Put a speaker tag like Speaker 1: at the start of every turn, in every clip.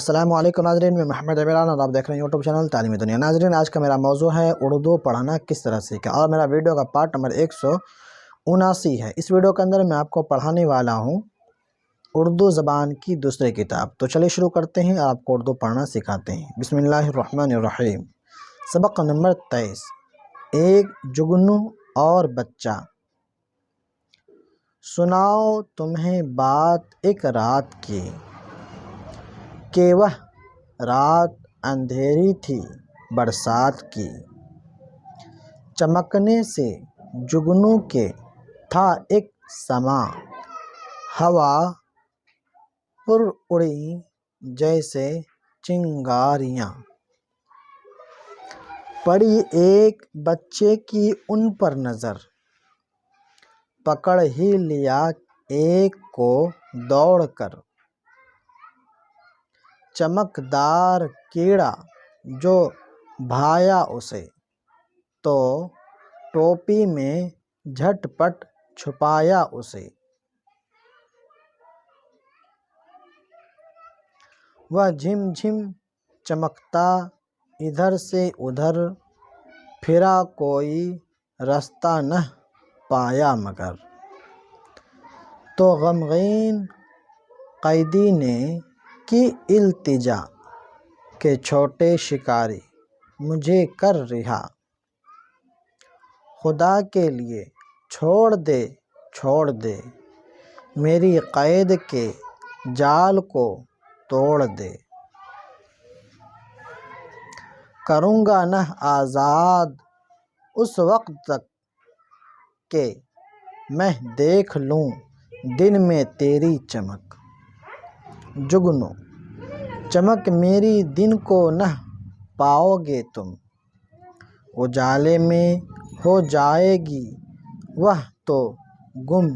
Speaker 1: السلام علیکم ناظرین، میں محمد عمران اور آپ دیکھ رہے ہیں یوٹیوب چینل تعلیمی دنیا۔ ناظرین، آج کا میرا موضوع ہے اردو پڑھنا کس طرح سیکھیں، اور میرا ویڈیو کا پارٹ نمبر 179 ہے۔ اس ویڈیو کے اندر میں آپ کو پڑھانے والا ہوں اردو زبان کی دوسری کتاب۔ تو چلیے شروع کرتے ہیں اور آپ کو اردو پڑھنا سکھاتے ہیں۔ بسم اللہ الرحمن الرحیم۔ سبق نمبر 23، ایک جگنو اور بچہ۔ سناؤ تمہیں بات ایک رات کی، کہ وہ رات اندھیری تھی برسات کی۔ چمکنے سے جگنو کے تھا ایک سما، ہوا پر اڑی جیسے چنگاریاں۔ پڑی ایک بچے کی ان پر نظر، پکڑ ہی لیا ایک کو دوڑ کر۔ چمکدار کیڑا جو بھایا اسے، تو ٹوپی میں جھٹ پٹ چھپایا اسے۔ وہ جھم جھم چمکتا ادھر سے ادھر، پھرا کوئی رستہ نہ پایا مگر۔ تو غمگین قیدی نے کی التجا، کہ چھوٹے شکاری مجھے کر رہا۔ خدا کے لیے چھوڑ دے، میری قید کے جال کو توڑ دے۔ کروں گا نہ آزاد اس وقت تک، کہ میں دیکھ لوں دن میں تیری چمک۔ جگنو، چمک میری دن کو نہ پاؤ گے تم، اجالے میں ہو جائے گی وہ تو گم۔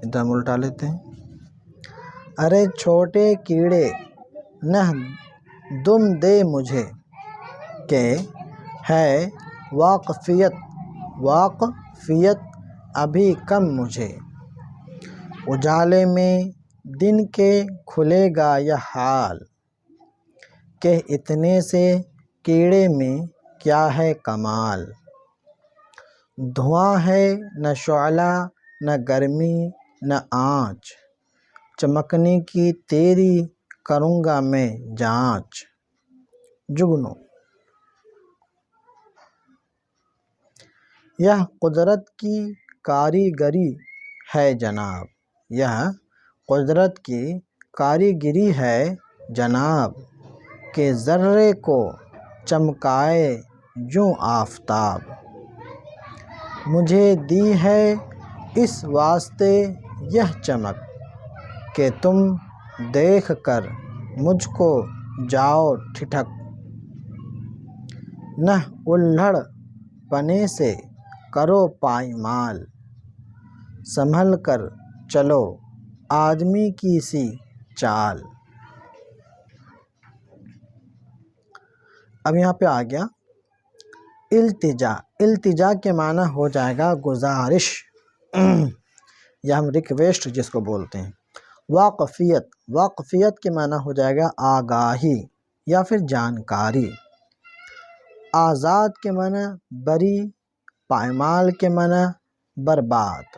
Speaker 1: ادھر ہم الٹا لیتے ہیں۔ ارے چھوٹے کیڑے نہ دم دے مجھے، کہ ہے واقفیت ابھی کم مجھے۔ اجالے میں دن کے کھلے گا یہ حال، کہ اتنے سے کیڑے میں کیا ہے کمال۔ دھواں ہے نہ شعلہ نہ گرمی نہ آنچ، چمکنے کی تیری کروں گا میں جانچ۔ جگنو، یہ قدرت کی کاریگری ہے جناب، یہ قدرت کی کاریگری ہے جناب، کہ ذرے کو چمکائے یوں آفتاب۔ مجھے دی ہے اس واسطے یہ چمک، کہ تم دیکھ کر مجھ کو جاؤ ٹھٹک۔ نہ الجھڑ پنے سے کرو پائمال، سنبھل کر چلو آدمی کی سی چال۔ اب یہاں پہ آ گیا التجا۔ التجا کے معنی ہو جائے گا گزارش، یا ہم ریکویسٹ جس کو بولتے ہیں۔ واقفیت کے معنی ہو جائے گا آگاہی یا پھر جانکاری۔ آزاد کے معنی بری، پائمال کے معنی برباد۔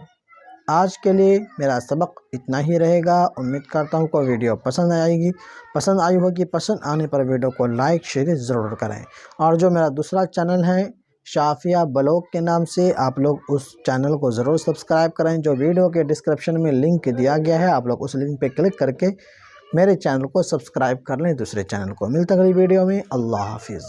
Speaker 1: آج کے لیے میرا سبق اتنا ہی رہے گا۔ امید کرتا ہوں کہ ویڈیو پسند آئی ہوگی۔ پسند آنے پر ویڈیو کو لائک شیئر ضرور کریں، اور جو میرا دوسرا چینل ہے شافیہ بلاگ کے نام سے، آپ لوگ اس چینل کو ضرور سبسکرائب کریں۔ جو ویڈیو کے ڈسکرپشن میں لنک دیا گیا ہے، آپ لوگ اس لنک پہ کلک کر کے میرے چینل کو سبسکرائب کر لیں، دوسرے چینل کو۔ ملتے ہیں اگلی ویڈیو میں۔ اللہ حافظ۔